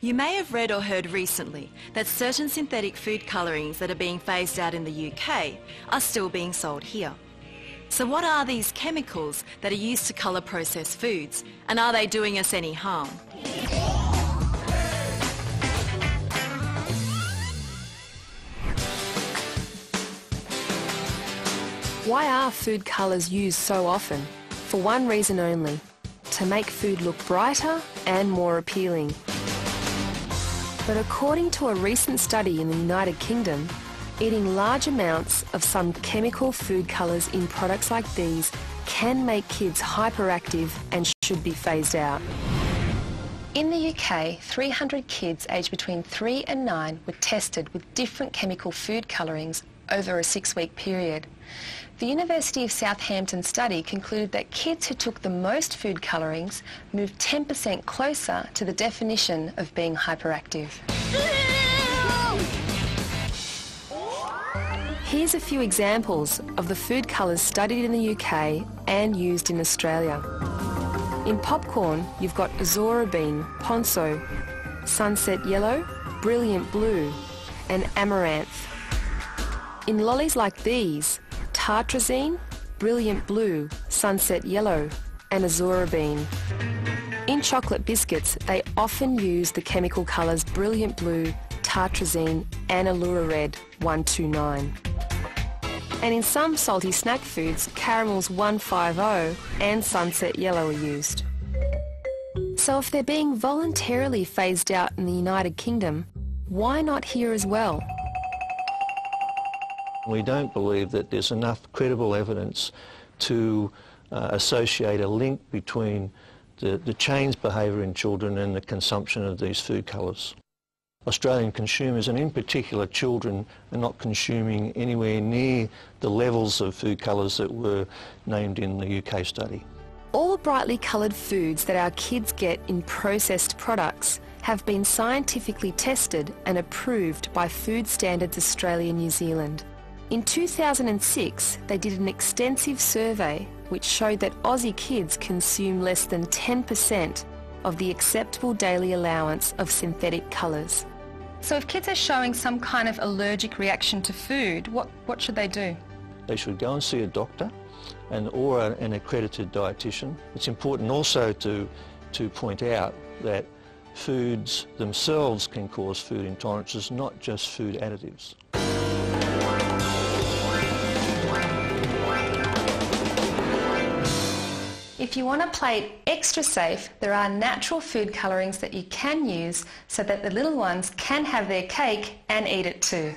You may have read or heard recently that certain synthetic food colourings that are being phased out in the UK are still being sold here. So what are these chemicals that are used to colour processed foods, and are they doing us any harm? Why are food colours used so often? For one reason only: to make food look brighter and more appealing. But according to a recent study in the United Kingdom, eating large amounts of some chemical food colours in products like these can make kids hyperactive and should be phased out. In the UK, 300 kids aged between 3 and 9 were tested with different chemical food colourings over a 6-week period. The University of Southampton study concluded that kids who took the most food colourings moved 10% closer to the definition of being hyperactive. Here's a few examples of the food colours studied in the UK and used in Australia. In popcorn, you've got Azora bean, Ponzo, Sunset Yellow, Brilliant Blue, and Amaranth. In lollies like these, Tartrazine, Brilliant Blue, Sunset Yellow, and Azora bean. In chocolate biscuits, they often use the chemical colours Brilliant Blue, Tartrazine, and Allura Red 129. And in some salty snack foods, Caramels 150 and Sunset Yellow are used. So if they're being voluntarily phased out in the United Kingdom, why not here as well? We don't believe that there's enough credible evidence to associate a link between the changed behaviour in children and the consumption of these food colours. Australian consumers, and in particular children, are not consuming anywhere near the levels of food colours that were named in the UK study. All brightly coloured foods that our kids get in processed products have been scientifically tested and approved by Food Standards Australia New Zealand. In 2006, they did an extensive survey which showed that Aussie kids consume less than 10% of the acceptable daily allowance of synthetic colours. So if kids are showing some kind of allergic reaction to food, what should they do? They should go and see a doctor or an accredited dietitian. It's important also to point out that foods themselves can cause food intolerances, not just food additives. If you want to play it extra safe, there are natural food colourings that you can use so that the little ones can have their cake and eat it too.